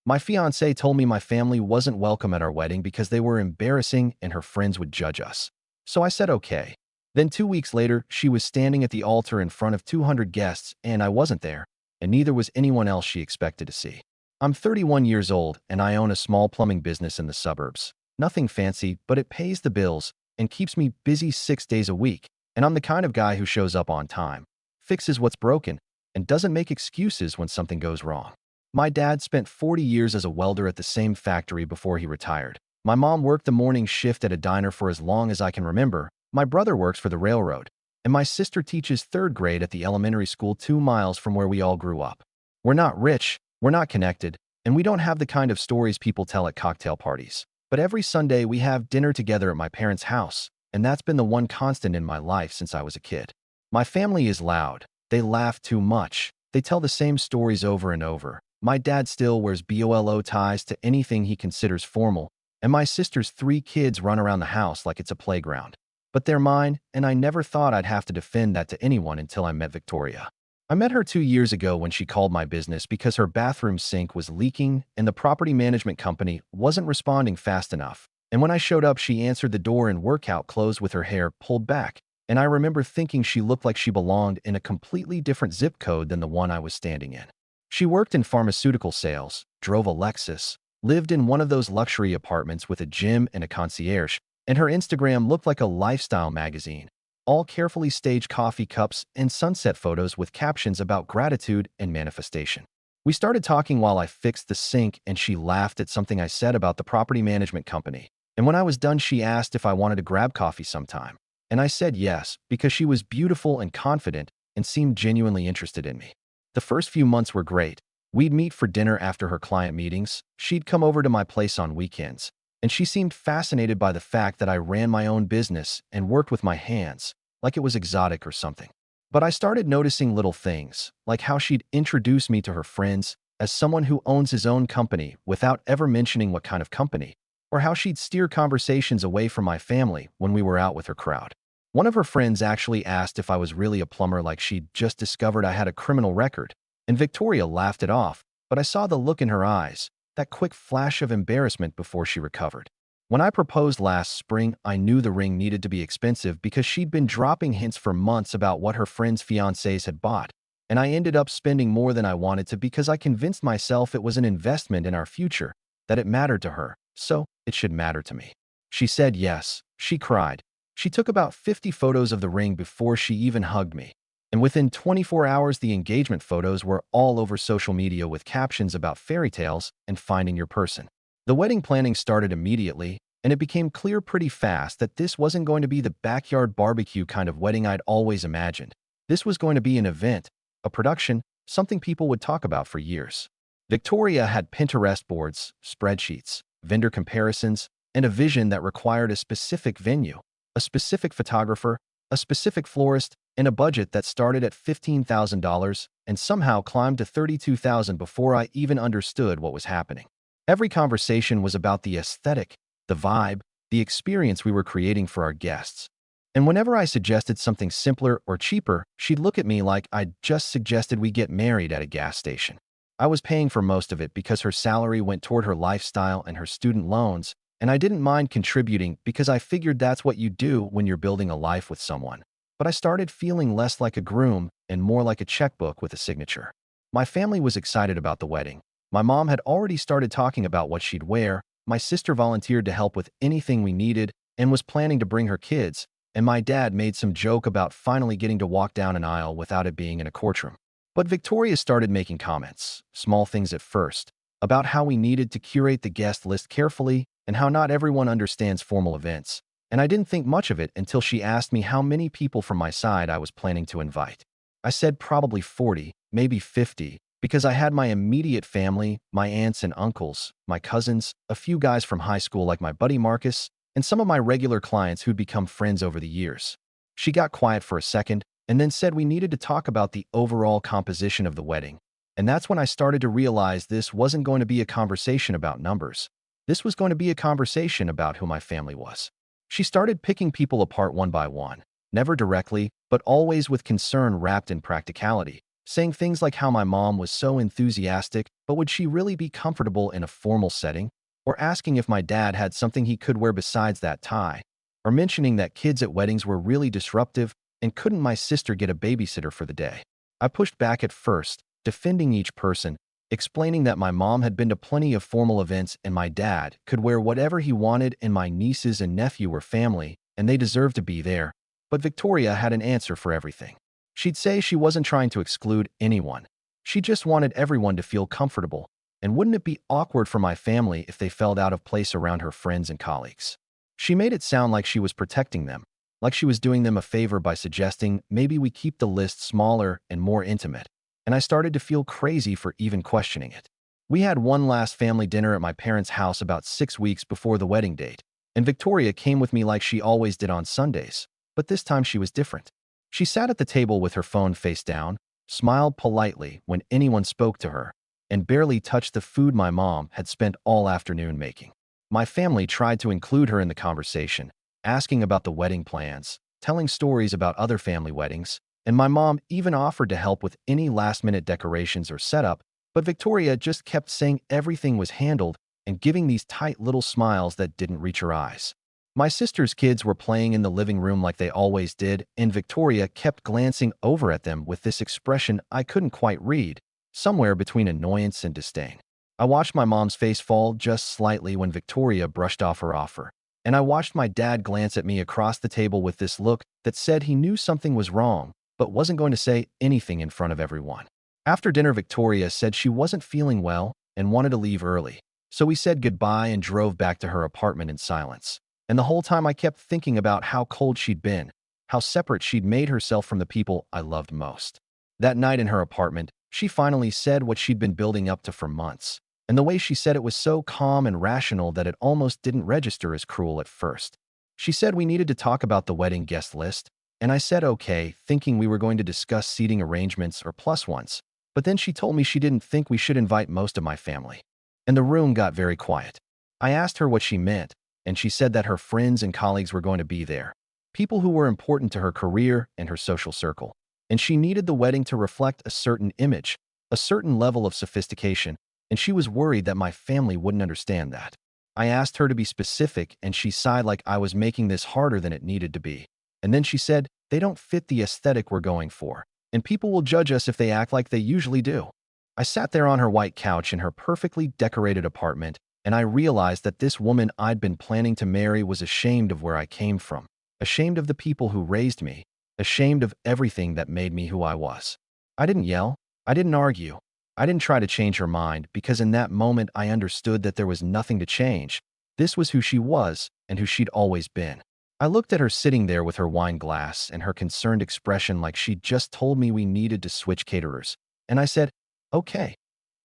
My fiancée told me my family wasn't welcome at our wedding because they were embarrassing and her friends would judge us. So I said okay. Then 2 weeks later, she was standing at the altar in front of 200 guests and I wasn't there, and neither was anyone else she expected to see. I'm 31 years old and I own a small plumbing business in the suburbs. Nothing fancy, but it pays the bills and keeps me busy 6 days a week, and I'm the kind of guy who shows up on time, fixes what's broken, and doesn't make excuses when something goes wrong. My dad spent 40 years as a welder at the same factory before he retired. My mom worked the morning shift at a diner for as long as I can remember. My brother works for the railroad, and my sister teaches third grade at the elementary school 2 miles from where we all grew up. We're not rich, we're not connected, and we don't have the kind of stories people tell at cocktail parties. But every Sunday we have dinner together at my parents' house, and that's been the one constant in my life since I was a kid. My family is loud. They laugh too much. They tell the same stories over and over. My dad still wears BOLO ties to anything he considers formal, and my sister's 3 kids run around the house like it's a playground. But they're mine, and I never thought I'd have to defend that to anyone until I met Victoria. I met her 2 years ago when she called my business because her bathroom sink was leaking and the property management company wasn't responding fast enough. And when I showed up, she answered the door in workout clothes with her hair pulled back, and I remember thinking she looked like she belonged in a completely different zip code than the one I was standing in. She worked in pharmaceutical sales, drove a Lexus, lived in one of those luxury apartments with a gym and a concierge, and her Instagram looked like a lifestyle magazine, all carefully staged coffee cups and sunset photos with captions about gratitude and manifestation. We started talking while I fixed the sink, and she laughed at something I said about the property management company. And when I was done, she asked if I wanted to grab coffee sometime. And I said yes, because she was beautiful and confident and seemed genuinely interested in me. The first few months were great. We'd meet for dinner after her client meetings. She'd come over to my place on weekends, and she seemed fascinated by the fact that I ran my own business and worked with my hands, like it was exotic or something. But I started noticing little things, like how she'd introduce me to her friends as someone who owns his own company without ever mentioning what kind of company, or how she'd steer conversations away from my family when we were out with her crowd. One of her friends actually asked if I was really a plumber, like she'd just discovered I had a criminal record, and Victoria laughed it off, but I saw the look in her eyes, that quick flash of embarrassment before she recovered. When I proposed last spring, I knew the ring needed to be expensive because she'd been dropping hints for months about what her friends' fiancés had bought, and I ended up spending more than I wanted to because I convinced myself it was an investment in our future, that it mattered to her, so it should matter to me. She said yes. She cried. She took about 50 photos of the ring before she even hugged me. And within 24 hours, the engagement photos were all over social media with captions about fairy tales and finding your person. The wedding planning started immediately, and it became clear pretty fast that this wasn't going to be the backyard barbecue kind of wedding I'd always imagined. This was going to be an event, a production, something people would talk about for years. Victoria had Pinterest boards, spreadsheets, vendor comparisons, and a vision that required a specific venue, a specific photographer, a specific florist, and a budget that started at $15,000 and somehow climbed to $32,000 before I even understood what was happening. Every conversation was about the aesthetic, the vibe, the experience we were creating for our guests. And whenever I suggested something simpler or cheaper, she'd look at me like I'd just suggested we get married at a gas station. I was paying for most of it because her salary went toward her lifestyle and her student loans, and I didn't mind contributing because I figured that's what you do when you're building a life with someone. But I started feeling less like a groom and more like a checkbook with a signature. My family was excited about the wedding. My mom had already started talking about what she'd wear. My sister volunteered to help with anything we needed and was planning to bring her kids, and my dad made some joke about finally getting to walk down an aisle without it being in a courtroom. But Victoria started making comments, small things at first, about how we needed to curate the guest list carefully and how not everyone understands formal events. And I didn't think much of it until she asked me how many people from my side I was planning to invite. I said probably 40, maybe 50, because I had my immediate family, my aunts and uncles, my cousins, a few guys from high school like my buddy Marcus, and some of my regular clients who'd become friends over the years. She got quiet for a second and then said we needed to talk about the overall composition of the wedding. And that's when I started to realize this wasn't going to be a conversation about numbers. This was going to be a conversation about who my family was. She started picking people apart one by one, never directly, but always with concern wrapped in practicality. saying things like how my mom was so enthusiastic, but would she really be comfortable in a formal setting? Or asking if my dad had something he could wear besides that tie, or mentioning that kids at weddings were really disruptive and couldn't my sister get a babysitter for the day. I pushed back at first, defending each person, explaining that my mom had been to plenty of formal events and my dad could wear whatever he wanted and my nieces and nephew were family and they deserved to be there. But Victoria had an answer for everything. She'd say she wasn't trying to exclude anyone. She just wanted everyone to feel comfortable. And wouldn't it be awkward for my family if they felt out of place around her friends and colleagues? She made it sound like she was protecting them, like she was doing them a favor by suggesting maybe we keep the list smaller and more intimate. And I started to feel crazy for even questioning it. We had one last family dinner at my parents' house about 6 weeks before the wedding date, and Victoria came with me like she always did on Sundays, but this time she was different. She sat at the table with her phone face down, smiled politely when anyone spoke to her, and barely touched the food my mom had spent all afternoon making. My family tried to include her in the conversation, asking about the wedding plans, telling stories about other family weddings, and my mom even offered to help with any last-minute decorations or setup, but Victoria just kept saying everything was handled and giving these tight little smiles that didn't reach her eyes. My sister's kids were playing in the living room like they always did, and Victoria kept glancing over at them with this expression I couldn't quite read, somewhere between annoyance and disdain. I watched my mom's face fall just slightly when Victoria brushed off her offer, and I watched my dad glance at me across the table with this look that said he knew something was wrong, but wasn't going to say anything in front of everyone. After dinner, Victoria said she wasn't feeling well and wanted to leave early, so we said goodbye and drove back to her apartment in silence. And the whole time I kept thinking about how cold she'd been, how separate she'd made herself from the people I loved most. That night in her apartment, she finally said what she'd been building up to for months, and the way she said it was so calm and rational that it almost didn't register as cruel at first. She said we needed to talk about the wedding guest list, and I said okay, thinking we were going to discuss seating arrangements or plus ones, but then she told me she didn't think we should invite most of my family. And the room got very quiet. I asked her what she meant, and she said that her friends and colleagues were going to be there, people who were important to her career and her social circle. And she needed the wedding to reflect a certain image, a certain level of sophistication, and she was worried that my family wouldn't understand that. I asked her to be specific, and she sighed like I was making this harder than it needed to be. And then she said, they don't fit the aesthetic we're going for, and people will judge us if they act like they usually do. I sat there on her white couch in her perfectly decorated apartment, and I realized that this woman I'd been planning to marry was ashamed of where I came from, ashamed of the people who raised me, ashamed of everything that made me who I was. I didn't yell. I didn't argue. I didn't try to change her mind because in that moment I understood that there was nothing to change. This was who she was and who she'd always been. I looked at her sitting there with her wine glass and her concerned expression like she'd just told me we needed to switch caterers. And I said, okay.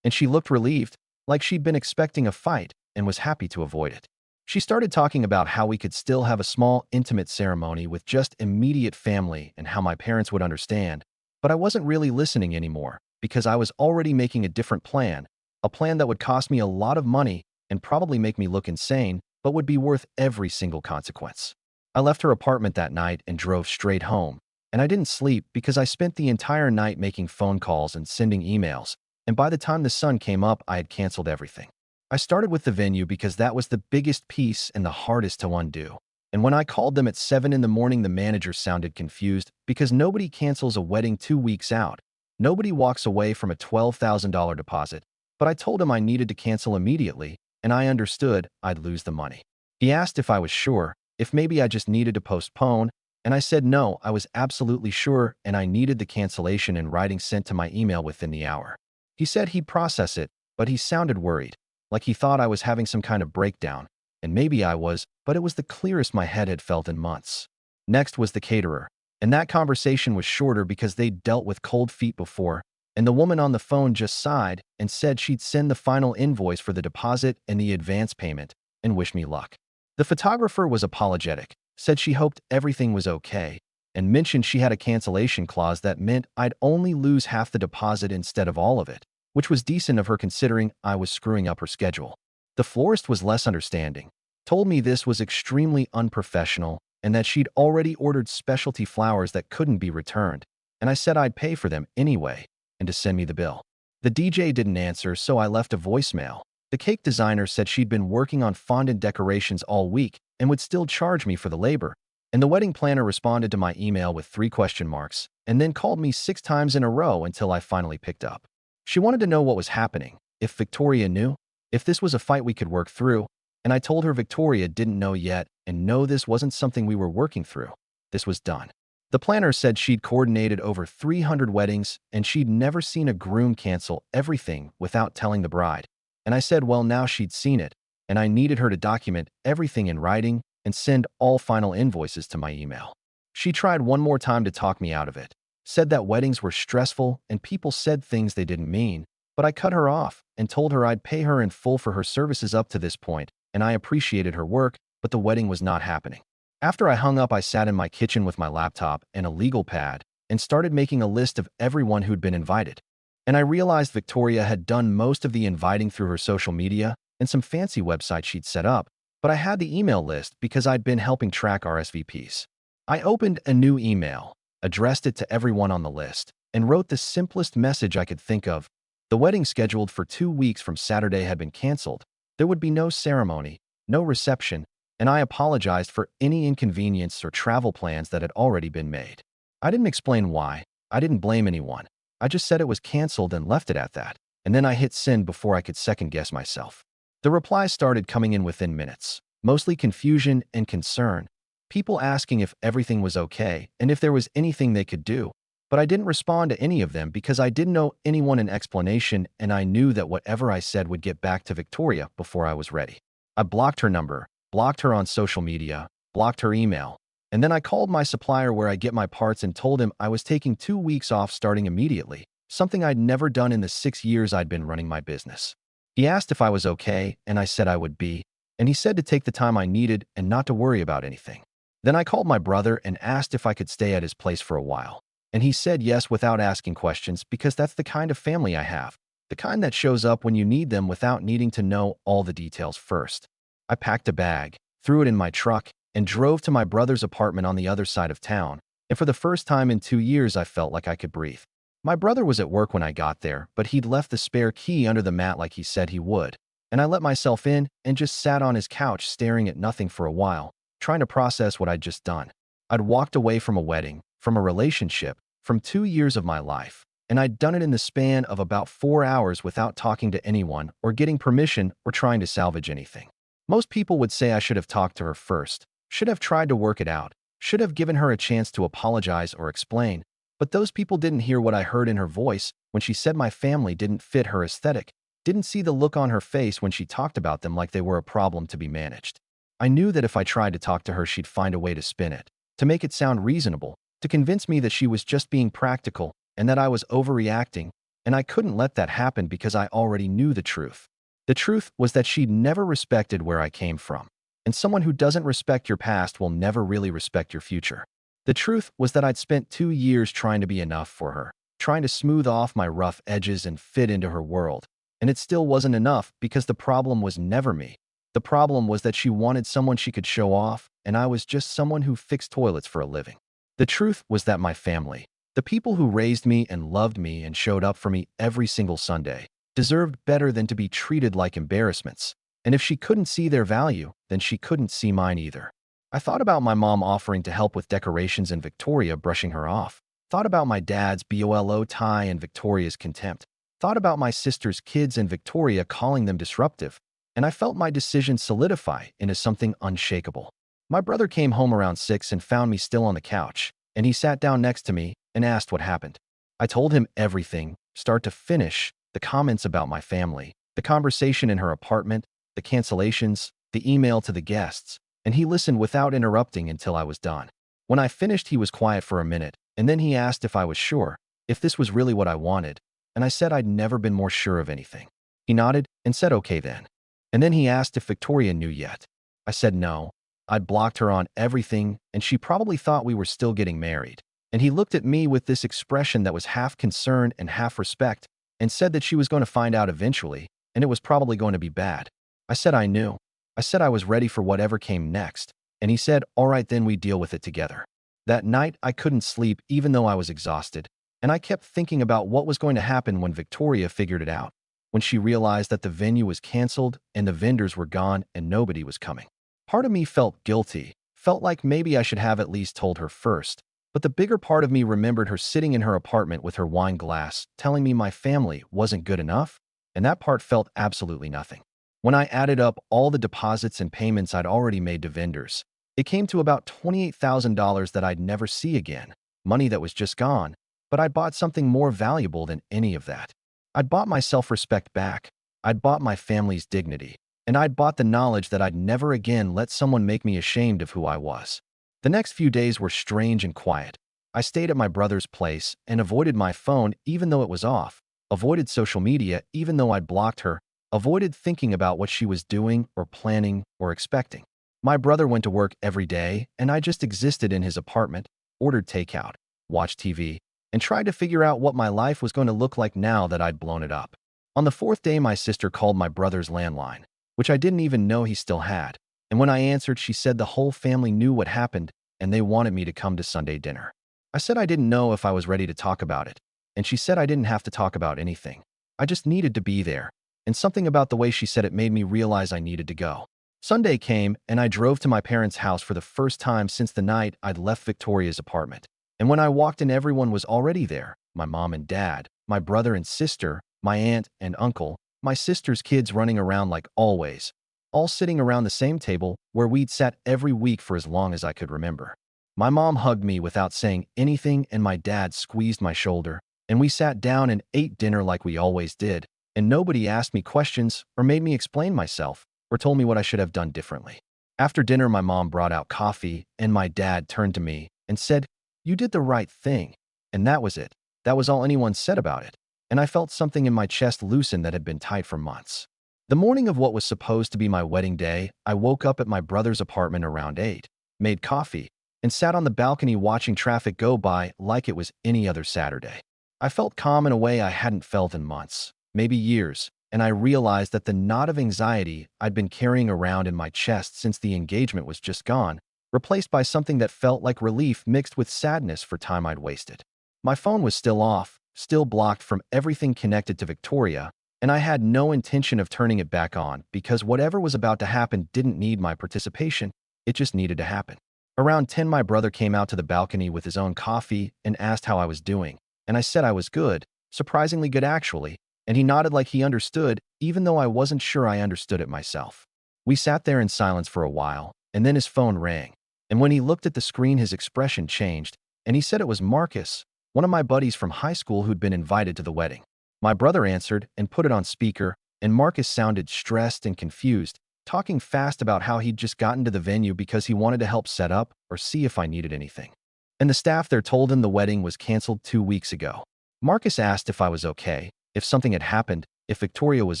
And she looked relieved, like she'd been expecting a fight and was happy to avoid it. She started talking about how we could still have a small, intimate ceremony with just immediate family and how my parents would understand, but I wasn't really listening anymore because I was already making a different plan, a plan that would cost me a lot of money and probably make me look insane, but would be worth every single consequence. I left her apartment that night and drove straight home, and I didn't sleep because I spent the entire night making phone calls and sending emails, and by the time the sun came up, I had canceled everything. I started with the venue because that was the biggest piece and the hardest to undo. And when I called them at 7 in the morning, the manager sounded confused because nobody cancels a wedding 2 weeks out. Nobody walks away from a $12,000 deposit, but I told him I needed to cancel immediately, and I understood I'd lose the money. He asked if I was sure, if maybe I just needed to postpone, and I said no, I was absolutely sure, and I needed the cancellation in writing sent to my email within the hour. He said he'd process it, but he sounded worried, like he thought I was having some kind of breakdown, and maybe I was, but it was the clearest my head had felt in months. Next was the caterer, and that conversation was shorter because they'd dealt with cold feet before, and the woman on the phone just sighed and said she'd send the final invoice for the deposit and the advance payment and wish me luck. The photographer was apologetic, said she hoped everything was okay, and mentioned she had a cancellation clause that meant I'd only lose half the deposit instead of all of it, which was decent of her considering I was screwing up her schedule. The florist was less understanding, told me this was extremely unprofessional and that she'd already ordered specialty flowers that couldn't be returned, and I said I'd pay for them anyway, and to send me the bill. The DJ didn't answer, so I left a voicemail. The cake designer said she'd been working on fondant decorations all week and would still charge me for the labor. And the wedding planner responded to my email with 3 question marks and then called me 6 times in a row until I finally picked up. She wanted to know what was happening, if Victoria knew, if this was a fight we could work through, and I told her Victoria didn't know yet and no, this wasn't something we were working through. This was done. The planner said she'd coordinated over 300 weddings and she'd never seen a groom cancel everything without telling the bride. And I said, well, now she'd seen it, and I needed her to document everything in writing and send all final invoices to my email. She tried one more time to talk me out of it, said that weddings were stressful and people said things they didn't mean, but I cut her off and told her I'd pay her in full for her services up to this point, and I appreciated her work, but the wedding was not happening. After I hung up, I sat in my kitchen with my laptop and a legal pad and started making a list of everyone who'd been invited. And I realized Victoria had done most of the inviting through her social media and some fancy website she'd set up, but I had the email list because I'd been helping track RSVPs. I opened a new email, addressed it to everyone on the list, and wrote the simplest message I could think of. The wedding scheduled for 2 weeks from Saturday had been canceled. There would be no ceremony, no reception, and I apologized for any inconvenience or travel plans that had already been made. I didn't explain why. I didn't blame anyone. I just said it was canceled and left it at that, and then I hit send before I could second-guess myself. The replies started coming in within minutes, mostly confusion and concern, people asking if everything was okay and if there was anything they could do, but I didn't respond to any of them because I didn't owe anyone an explanation and I knew that whatever I said would get back to Victoria before I was ready. I blocked her number, blocked her on social media, blocked her email, and then I called my supplier where I get my parts and told him I was taking 2 weeks off starting immediately, something I'd never done in the 6 years I'd been running my business. He asked if I was okay, and I said I would be, and he said to take the time I needed and not to worry about anything. Then I called my brother and asked if I could stay at his place for a while, and he said yes without asking questions because that's the kind of family I have, the kind that shows up when you need them without needing to know all the details first. I packed a bag, threw it in my truck, and drove to my brother's apartment on the other side of town, and for the first time in 2 years I felt like I could breathe. My brother was at work when I got there, but he'd left the spare key under the mat like he said he would, and I let myself in and just sat on his couch staring at nothing for a while, trying to process what I'd just done. I'd walked away from a wedding, from a relationship, from 2 years of my life, and I'd done it in the span of about 4 hours without talking to anyone or getting permission or trying to salvage anything. Most people would say I should have talked to her first, should have tried to work it out, should have given her a chance to apologize or explain, but those people didn't hear what I heard in her voice when she said my family didn't fit her aesthetic, didn't see the look on her face when she talked about them like they were a problem to be managed. I knew that if I tried to talk to her, she'd find a way to spin it, to make it sound reasonable, to convince me that she was just being practical and that I was overreacting, and I couldn't let that happen because I already knew the truth. The truth was that she'd never respected where I came from, and someone who doesn't respect your past will never really respect your future. The truth was that I'd spent 2 years trying to be enough for her, trying to smooth off my rough edges and fit into her world, and it still wasn't enough because the problem was never me. The problem was that she wanted someone she could show off, and I was just someone who fixed toilets for a living. The truth was that my family, the people who raised me and loved me and showed up for me every single Sunday, deserved better than to be treated like embarrassments, and if she couldn't see their value, then she couldn't see mine either. I thought about my mom offering to help with decorations and Victoria brushing her off, thought about my dad's BOLO tie and Victoria's contempt, thought about my sister's kids and Victoria calling them disruptive, and I felt my decision solidify into something unshakable. My brother came home around 6 and found me still on the couch, and he sat down next to me and asked what happened. I told him everything, start to finish, the comments about my family, the conversation in her apartment, the cancellations, the email to the guests, and he listened without interrupting until I was done. When I finished, he was quiet for a minute, and then he asked if I was sure, if this was really what I wanted, and I said I'd never been more sure of anything. He nodded and said okay then. And then he asked if Victoria knew yet. I said no. I'd blocked her on everything, and she probably thought we were still getting married. And he looked at me with this expression that was half concern and half respect, and said that she was going to find out eventually, and it was probably going to be bad. I said I knew. I said I was ready for whatever came next, and he said, all right, then we deal with it together. That night, I couldn't sleep even though I was exhausted. And I kept thinking about what was going to happen when Victoria figured it out, when she realized that the venue was canceled and the vendors were gone and nobody was coming. Part of me felt guilty, felt like maybe I should have at least told her first, but the bigger part of me remembered her sitting in her apartment with her wine glass, telling me my family wasn't good enough, and that part felt absolutely nothing. When I added up all the deposits and payments I'd already made to vendors, it came to about $28,000 that I'd never see again, money that was just gone, but I'd bought something more valuable than any of that. I'd bought my self-respect back, I'd bought my family's dignity, and I'd bought the knowledge that I'd never again let someone make me ashamed of who I was. The next few days were strange and quiet. I stayed at my brother's place and avoided my phone even though it was off, avoided social media even though I'd blocked her, avoided thinking about what she was doing or planning or expecting. My brother went to work every day, and I just existed in his apartment, ordered takeout, watched TV, and tried to figure out what my life was going to look like now that I'd blown it up. On the fourth day, my sister called my brother's landline, which I didn't even know he still had, and when I answered, she said the whole family knew what happened and they wanted me to come to Sunday dinner. I said I didn't know if I was ready to talk about it, and she said I didn't have to talk about anything. I just needed to be there, and something about the way she said it made me realize I needed to go. Sunday came, and I drove to my parents' house for the first time since the night I'd left Victoria's apartment. And when I walked in, everyone was already there. My mom and dad, my brother and sister, my aunt and uncle, my sister's kids running around like always, all sitting around the same table where we'd sat every week for as long as I could remember. My mom hugged me without saying anything, and my dad squeezed my shoulder, and we sat down and ate dinner like we always did, and nobody asked me questions or made me explain myself or told me what I should have done differently. After dinner, my mom brought out coffee, and my dad turned to me and said, "You did the right thing." And that was it. That was all anyone said about it. And I felt something in my chest loosen that had been tight for months. The morning of what was supposed to be my wedding day, I woke up at my brother's apartment around 8, made coffee, and sat on the balcony watching traffic go by like it was any other Saturday. I felt calm in a way I hadn't felt in months, maybe years, and I realized that the knot of anxiety I'd been carrying around in my chest since the engagement was just gone, replaced by something that felt like relief mixed with sadness for time I'd wasted. My phone was still off, still blocked from everything connected to Victoria, and I had no intention of turning it back on because whatever was about to happen didn't need my participation, it just needed to happen. Around 10, my brother came out to the balcony with his own coffee and asked how I was doing, and I said I was good, surprisingly good actually, and he nodded like he understood, even though I wasn't sure I understood it myself. We sat there in silence for a while, and then his phone rang, and when he looked at the screen, his expression changed, and he said it was Marcus, one of my buddies from high school who'd been invited to the wedding. My brother answered and put it on speaker, and Marcus sounded stressed and confused, talking fast about how he'd just gotten to the venue because he wanted to help set up or see if I needed anything. And the staff there told him the wedding was canceled 2 weeks ago. Marcus asked if I was okay, if something had happened, if Victoria was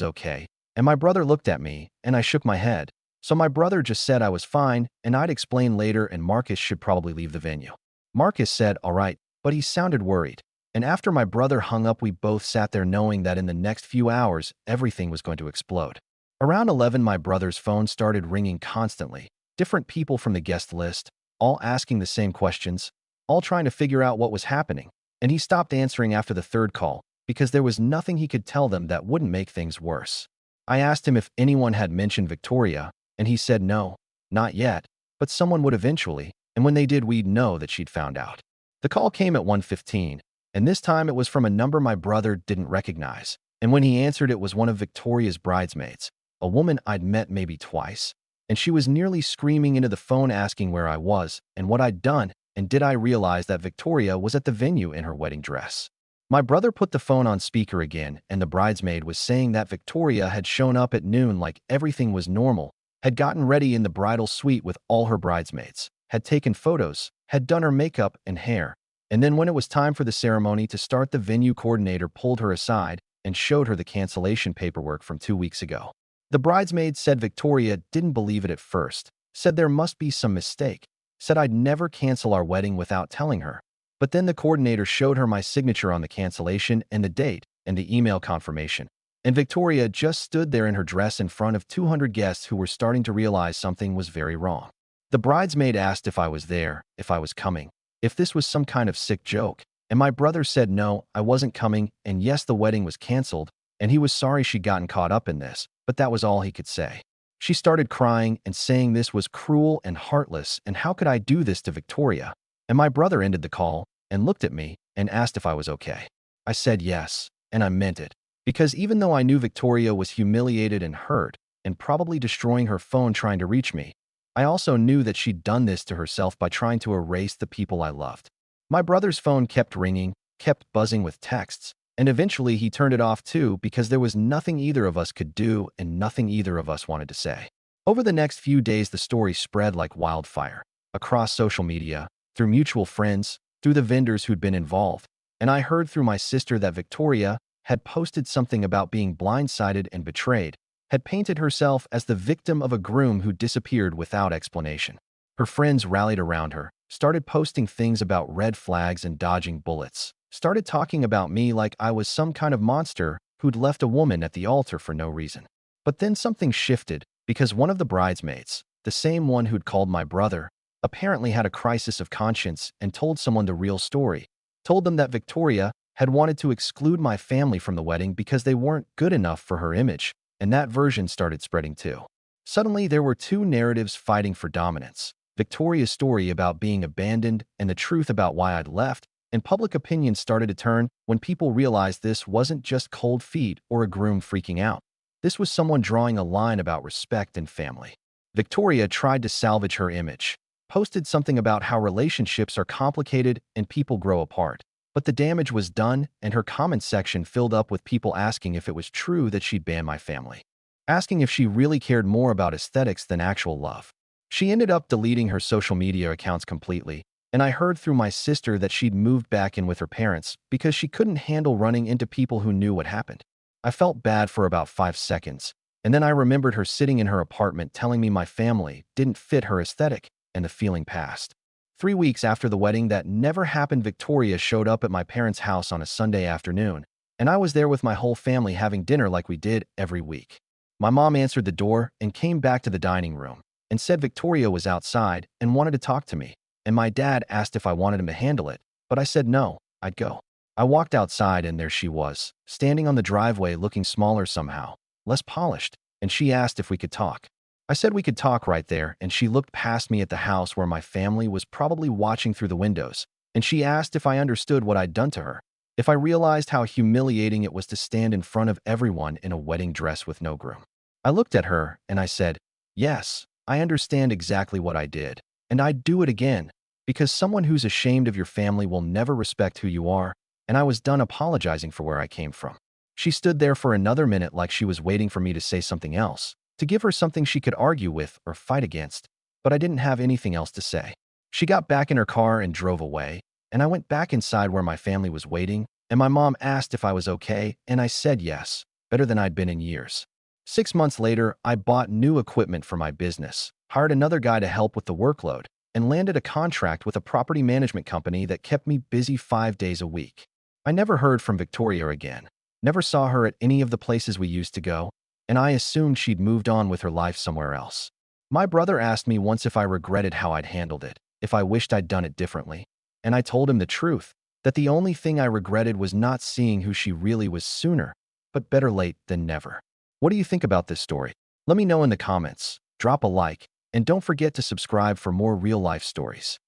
okay, and my brother looked at me, and I shook my head. So my brother just said I was fine, and I'd explain later, and Marcus should probably leave the venue. Marcus said, "All right," but he sounded worried. And after my brother hung up, we both sat there knowing that in the next few hours, everything was going to explode. Around 11, my brother's phone started ringing constantly. Different people from the guest list, all asking the same questions, all trying to figure out what was happening. And he stopped answering after the third call because there was nothing he could tell them that wouldn't make things worse. I asked him if anyone had mentioned Victoria, and he said no, not yet, but someone would eventually, and when they did, we'd know that she'd found out. The call came at 1:15, and this time it was from a number my brother didn't recognize. And when he answered, it was one of Victoria's bridesmaids, a woman I'd met maybe twice, and she was nearly screaming into the phone asking where I was and what I'd done, and did I realize that Victoria was at the venue in her wedding dress. My brother put the phone on speaker again, and the bridesmaid was saying that Victoria had shown up at noon like everything was normal, had gotten ready in the bridal suite with all her bridesmaids, had taken photos, had done her makeup and hair, and then when it was time for the ceremony to start, the venue coordinator pulled her aside and showed her the cancellation paperwork from 2 weeks ago. The bridesmaid said Victoria didn't believe it at first, said there must be some mistake, said I'd never cancel our wedding without telling her. But then the coordinator showed her my signature on the cancellation and the date and the email confirmation. And Victoria just stood there in her dress in front of 200 guests who were starting to realize something was very wrong. The bridesmaid asked if I was there, if I was coming, if this was some kind of sick joke. And my brother said no, I wasn't coming, and yes, the wedding was canceled, and he was sorry she'd gotten caught up in this, but that was all he could say. She started crying and saying this was cruel and heartless, and how could I do this to Victoria? And my brother ended the call and looked at me and asked if I was okay. I said yes, and I meant it. Because even though I knew Victoria was humiliated and hurt, and probably destroying her phone trying to reach me, I also knew that she'd done this to herself by trying to erase the people I loved. My brother's phone kept ringing, kept buzzing with texts, and eventually he turned it off too because there was nothing either of us could do and nothing either of us wanted to say. Over the next few days, the story spread like wildfire, across social media, through mutual friends, through the vendors who'd been involved, and I heard through my sister that Victoria had posted something about being blindsided and betrayed, had painted herself as the victim of a groom who disappeared without explanation. Her friends rallied around her, started posting things about red flags and dodging bullets, started talking about me like I was some kind of monster who'd left a woman at the altar for no reason. But then something shifted because one of the bridesmaids, the same one who'd called my brother, apparently had a crisis of conscience and told someone the real story, told them that Victoria had wanted to exclude my family from the wedding because they weren't good enough for her image, and that version started spreading too. Suddenly, there were two narratives fighting for dominance: Victoria's story about being abandoned and the truth about why I'd left, and public opinion started to turn when people realized this wasn't just cold feet or a groom freaking out. This was someone drawing a line about respect and family. Victoria tried to salvage her image, posted something about how relationships are complicated and people grow apart. But the damage was done, and her comment section filled up with people asking if it was true that she'd banned my family, asking if she really cared more about aesthetics than actual love. She ended up deleting her social media accounts completely, and I heard through my sister that she'd moved back in with her parents because she couldn't handle running into people who knew what happened. I felt bad for about 5 seconds, and then I remembered her sitting in her apartment telling me my family didn't fit her aesthetic, and the feeling passed. 3 weeks after the wedding that never happened, Victoria showed up at my parents' house on a Sunday afternoon, and I was there with my whole family having dinner like we did every week. My mom answered the door and came back to the dining room and said Victoria was outside and wanted to talk to me, and my dad asked if I wanted him to handle it, but I said no, I'd go. I walked outside and there she was, standing on the driveway looking smaller somehow, less polished, and she asked if we could talk. I said we could talk right there, and she looked past me at the house where my family was probably watching through the windows, and she asked if I understood what I'd done to her, if I realized how humiliating it was to stand in front of everyone in a wedding dress with no groom. I looked at her and I said, yes, I understand exactly what I did, and I'd do it again, because someone who's ashamed of your family will never respect who you are, and I was done apologizing for where I came from. She stood there for another minute like she was waiting for me to say something else, to give her something she could argue with or fight against, but I didn't have anything else to say. She got back in her car and drove away, and I went back inside where my family was waiting, and my mom asked if I was okay, and I said yes, better than I'd been in years. 6 months later, I bought new equipment for my business, hired another guy to help with the workload, and landed a contract with a property management company that kept me busy 5 days a week. I never heard from Victoria again, never saw her at any of the places we used to go, and I assumed she'd moved on with her life somewhere else. My brother asked me once if I regretted how I'd handled it, if I wished I'd done it differently, and I told him the truth, that the only thing I regretted was not seeing who she really was sooner, but better late than never. What do you think about this story? Let me know in the comments, drop a like, and don't forget to subscribe for more real-life stories.